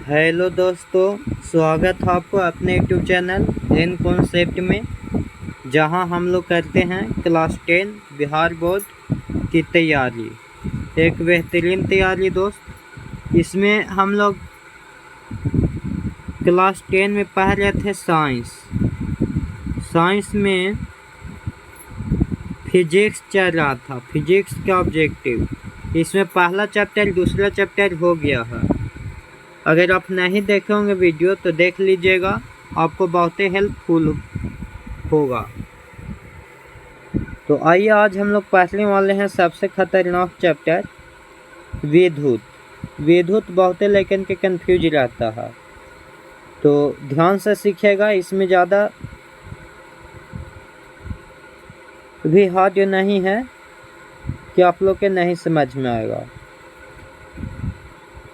Hello दोस्तों, स्वागत है आपको अपने यूट्यूब चैनल एन कॉन्सेप्ट में, जहां हम लोग करते हैं क्लास 10 बिहार बोर्ड की तैयारी। एक बेहतरीन तैयारी दोस्त। इसमें हम लोग क्लास 10 में पढ़ रहे थे साइंस में फिजिक्स चल रहा था, फिजिक्स का ऑब्जेक्टिव। इसमें पहला चैप्टर दूसरा चैप्टर हो गया है। अगर आप नहीं देखे होंगे वीडियो तो देख लीजिएगा, आपको बहुत ही हेल्पफुल होगा। तो आइए आज हम लोग पढ़ने वाले हैं सबसे खतरनाक चैप्टर विद्युत। विद्युत बहुत लेकिन के कंफ्यूज रहता है, तो ध्यान से सीखिएगा। इसमें ज़्यादा भी हार्ड नहीं है कि आप लोग के नहीं समझ में आएगा,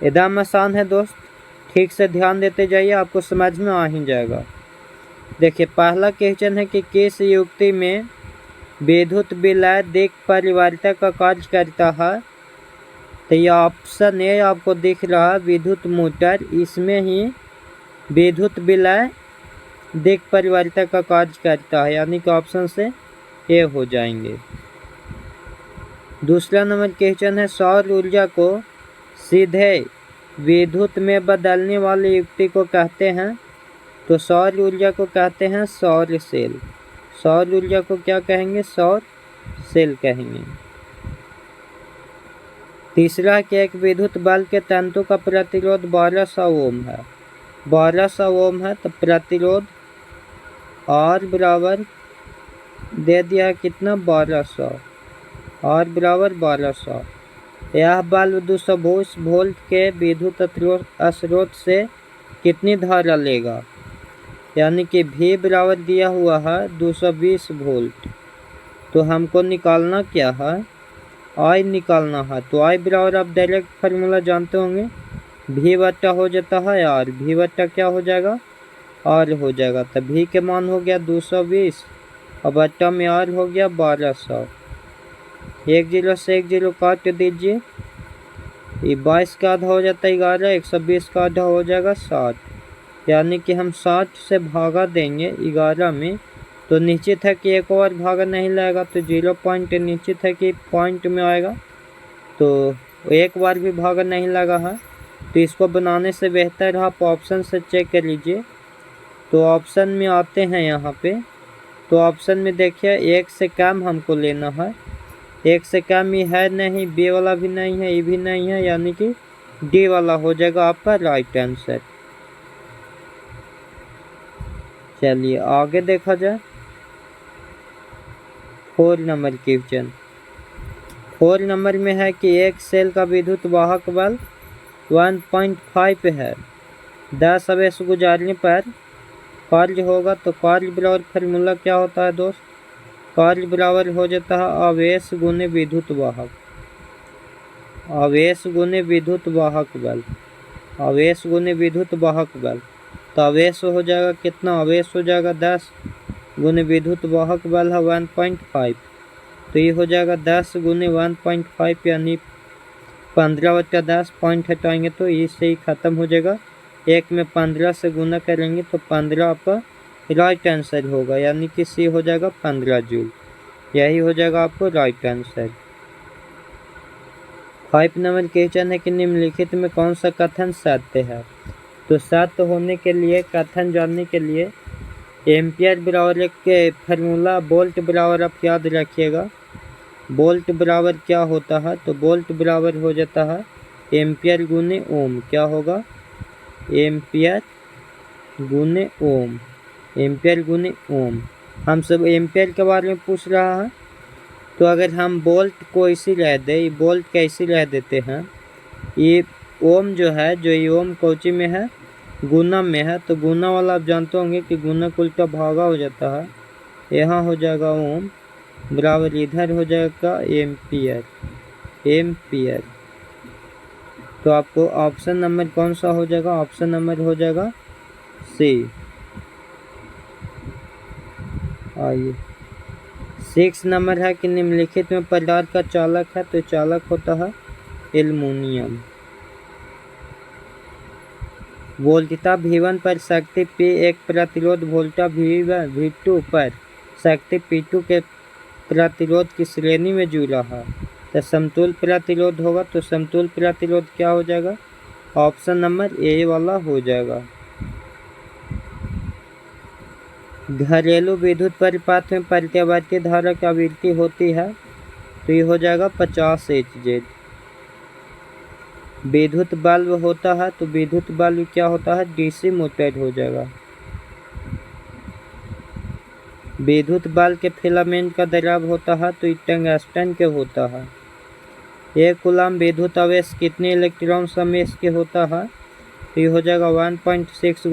एकदम आसान है दोस्त। ठीक से ध्यान देते जाइए, आपको समझ में आ ही जाएगा। देखिए, पहला क्वेश्चन है कि किस युक्ति में विद्युत विलय दिक् परिवर्तक का कार्य करता है। तो ये ऑप्शन ए आपको दिख रहा है, विद्युत मोटर। इसमें ही विद्युत विलय दिक् परिवर्तक का कार्य करता है, यानी कि ऑप्शन से ए हो जाएंगे। दूसरा नंबर क्वेश्चन है, सौर ऊर्जा को सीधे विद्युत में बदलने वाली युक्ति को कहते हैं। तो सौर ऊर्जा को कहते हैं सौर सेल। सौर ऊर्जा को क्या कहेंगे? सौर सेल कहेंगे। तीसरा कि एक विद्युत बल्ब के तंतु का प्रतिरोध 1200 ओम है। 1200 ओम है, तो प्रतिरोध R बराबर दे दिया है कितना? 1200। R बराबर 1200। यह बल्ब 220 वोल्ट के विद्युत स्रोत से कितनी धारा लेगा? यानी कि V बराबर दिया हुआ है 220 वोल्ट। तो हमको निकालना क्या है? I निकालना है। तो I बराबर आप डायरेक्ट फार्मूला जानते होंगे, V बट्टा हो जाता है R। V बट्टा क्या हो जाएगा? R हो जाएगा। तो V के मान हो गया 220 और बट्टा में R हो गया 1200। 1 0 से 1 0 काट दीजिए, ये 22 का आधा हो जाता है 11, 120 का आधा हो जाएगा 60। यानी कि हम 60 से भागा देंगे 11 में, तो निश्चित है कि एक और भागा नहीं लगेगा, तो 0 पॉइंट निश्चित है कि पॉइंट में आएगा। तो एक बार भी भागा नहीं लगा है, तो इसको बनाने से बेहतर है आप ऑप्शन से चेक कर लीजिए। तो ऑप्शन में आते हैं यहाँ पे, तो ऑप्शन में देखिए 1 से कम हमको लेना है। 1 से कम ही है नहीं, बी वाला भी नहीं है, ये भी नहीं है, यानी कि डी वाला हो जाएगा आपका राइट आंसर। चलिए आगे देखा जाए। 4 नंबर क्वेश्चन। 4 नंबर में है कि एक सेल का विद्युत वाहक बल 1.5 है, 10 आवेश गुजारने पर कार्य होगा। तो कार्य बराबर फार्मूला क्या होता है दोस्त? कार्य बराबर हो जाता है आवेश गुने विद्युत वाहक। आवेश गुने विद्युत वाहक बल, आवेश गुने विद्युत वाहक बल। तो आवेश हो जाएगा कितना? आवेश हो जाएगा 10 गुने विद्युत वाहक बल है 1.5। तो ये हो जाएगा 10 गुने 1.5, यानी 15/10। पॉइंट हटाएंगे तो इससे ही ख़त्म हो जाएगा। 1 में 15 से गुना करेंगे तो 15 आपका राइट आंसर होगा, यानी कि सी हो जाएगा 15 जूल। यही हो जाएगा आपको राइट आंसर। 5 नंबर क्वेश्चन है कि निम्नलिखित में कौन सा कथन सत्य है। तो सत्य होने के लिए, कथन जानने के लिए एम्पियर बराबर के फार्मूला वोल्ट बराबर आप याद रखिएगा। वोल्ट बराबर क्या होता है? तो वोल्ट बराबर हो जाता है एम्पियर गुने ओम। क्या होगा? एम्पियर गुने ओम। एम्पियर गुने ओम। हम सब एम्पियर के बारे में पूछ रहा है, तो अगर हम वोल्ट को इसी रह दे, वोल्ट कैसे रह देते हैं, ये ओम जो है, जो ये ओम कोची में है? गुना में है। तो गुना वाला आप जानते होंगे कि गुना को उल्टा भागा हो जाता है। यहाँ हो जाएगा ओम बराबर, इधर हो जाएगा एम्पियर। एम्पियर। तो आपको ऑप्शन नंबर कौन सा हो जाएगा? ऑप्शन नंबर हो जाएगा सी। आइए 6 नंबर है कि निम्नलिखित में पदार्थ का चालक है। तो चालक होता है एल्युमिनियम। वोल्टता V1 पर शक्ति P1 प्रतिरोध वोल्टा V2 पर शक्ति P2 के प्रतिरोध की श्रेणी में जुड़ा है तो समतुल्य प्रतिरोध होगा। तो समतुल्य प्रतिरोध क्या हो जाएगा? ऑप्शन नंबर ए वाला हो जाएगा। घरेलू विद्युत परिपथ में प्रत्यावर्ती धारा की आवृत्ति होती है तो ये हो जाएगा 50 Hz। विद्युत बल्ब होता है तो विद्युत बल्ब क्या होता है? डीसी मोटर हो जाएगा। विद्युत बल्ब के फिलामेंट का द्रव होता है तो टंगस्टन के होता है। 1 कूलम विद्युत आवेश कितने इलेक्ट्रॉन समेश के होता है? तो ये हो जाएगा 1.6 ×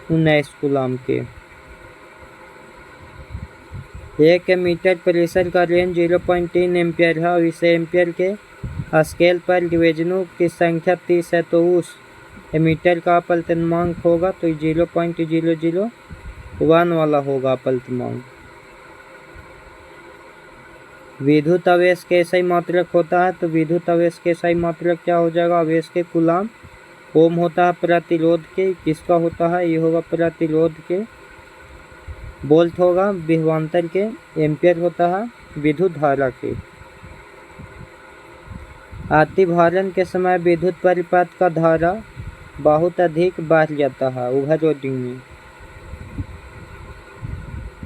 10⁻⁹ कूलम के। 1 मीटर प्रेशर का रेंज 0.3 एम्पियर है और इसे एम्पियर के स्केल पर डिवीजनों की संख्या 30 है तो उस मीटर का अपल्तनांक होगा तो 0.001 वाला होगा अपल्तनांक। विद्युत आवेश के SI मात्रक होता है तो विद्युत आवेश के SI मात्रक क्या हो जाएगा? आवेश के कूलम। ओम होता है प्रतिरोध के, किसका होता है? ये होगा प्रतिरोध के। वोल्ट होगा विभवांतर के। एम्पियर होता है विद्युत धारा के। अतिभारण के समय विद्युत परिपथ का धारा बहुत अधिक बढ़ जाता है ओवरलोडिंग में।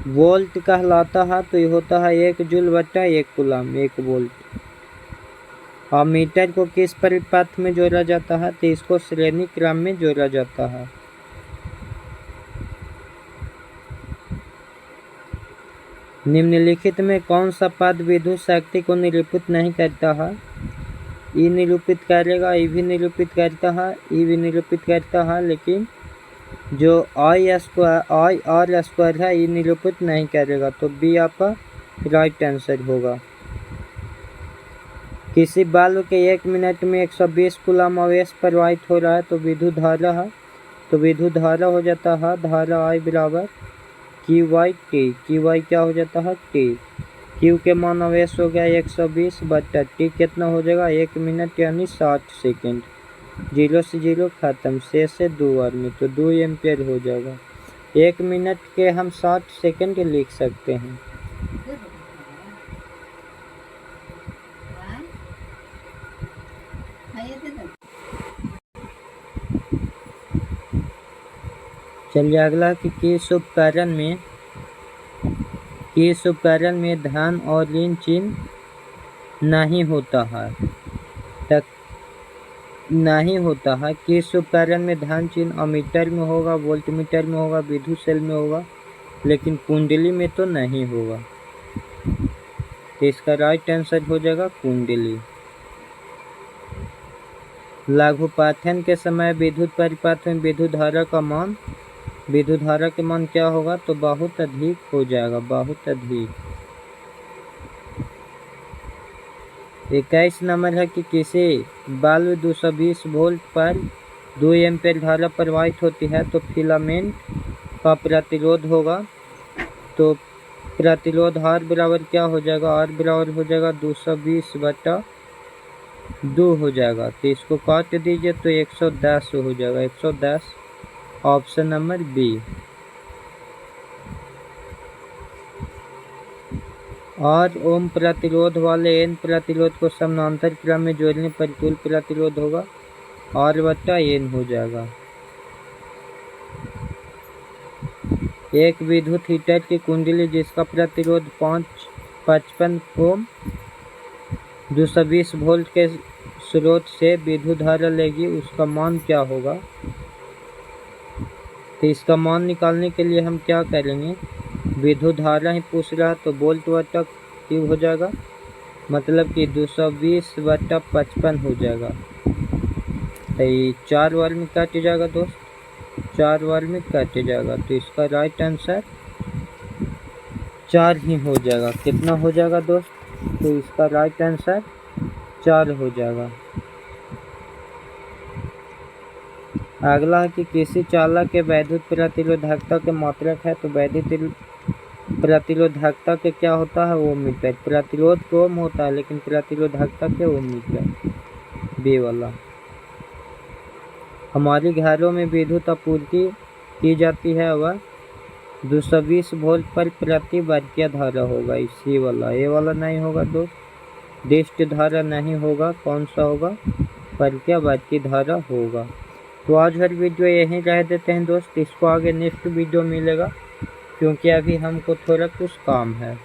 वोल्ट कहलाता है तो ये होता है 1 जूल बटा 1 कूलम 1 वोल्ट। और मीटर को किस परिपथ में जोड़ा जाता है? तो इसको श्रेणी क्रम में जोड़ा जाता है। निम्नलिखित में कौन सा पद विद्युत शक्ति को निरूपित नहीं करता है? ई निरूपित करेगा, ई भी निरूपित करता है, ई भी निरूपित करता है, लेकिन जो I/R² है ई निरूपित नहीं करेगा तो बी आपका राइट आंसर होगा। किसी बल्ब के 1 मिनट में 120 कूलम आवेश प्रवाहित हो रहा है तो विद्युत धारा है तो विद्युत धारा हो जाता है धारा I बराबर QT। QI क्या हो जाता है? T। Q के मान आवेश हो गया 120 बटा T कितना हो जाएगा? 1 मिनट यानी 60 सेकेंड। 0 से 0 खत्म, 6 से 2 बार में तो 2 एम्पियर हो जाएगा। 1 मिनट के हम 60 सेकेंड लिख सकते हैं। चलिए अगला कि किस उपकरण में धन और ऋण चिन्ह नहीं होता है? नहीं होता है। किस उपकरण में धन चिन्ह अमीटर में होगा, वोल्टमीटर में होगा, विद्युत सेल में होगा, लेकिन कुंडली में तो नहीं होगा। तो इसका राइट आंसर हो जाएगा कुंडली। लघुपाठन के समय विद्युत परिपथ में विद्युत धारा के मान क्या होगा? तो बहुत अधिक हो जाएगा, बहुत अधिक। 21 नंबर है कि किसी बल्ब 220 वोल्ट पर 2 एम्पीयर धारा प्रवाहित होती है तो फिलामेंट का प्रतिरोध होगा तो प्रतिरोध R बराबर क्या हो जाएगा? R बराबर हो जाएगा 220/2 हो जाएगा। तो इसको काट दीजिए तो 110 हो जाएगा, 110। Option number B. और ओम प्रतिरोध वाले N प्रतिरोध को समानांतर क्रम में जोड़ने पर कुल प्रतिरोध होगा R/N हो जाएगा। एक विद्युत हीटर की कुंडली जिसका प्रतिरोध 55 ओम 220 वोल्ट के स्रोत से विद्युत धारा लेगी, उसका मान क्या होगा? तो इसका मान निकालने के लिए हम क्या करेंगे? विद्युत धारा ही पूछ रहा है तो वोल्ट बटा क्यू हो जाएगा, मतलब कि 220/55 हो जाएगा। तो ये 4 बार में काट जाएगा दोस्त, 4 बार में काट जाएगा तो इसका राइट आंसर 4 ही हो जाएगा। कितना हो जाएगा दोस्त? तो इसका राइट आंसर 4 हो जाएगा। अगला है कि किसी चालक के वैद्युत प्रतिरोधकता के मात्रक है तो वैद्युत प्रतिरोधकता के क्या होता है? ओम मीटर। प्रतिरोध तो ओम होता है लेकिन प्रतिरोधकता के ओम मीटर, बी वाला। हमारे घरों में विद्युत आपूर्ति की जाती है वह 220 वोल्ट पर प्रति वर्ग धारा होगा। इसी वाला, ये वाला नहीं होगा दोस्त, दिष्ट धारा नहीं होगा, कौन सा होगा, वर्ग धारा होगा। तो आज हर वीडियो यहीं रह देते हैं दोस्त, इसको आगे नेक्स्ट वीडियो मिलेगा क्योंकि अभी हमको थोड़ा कुछ काम है।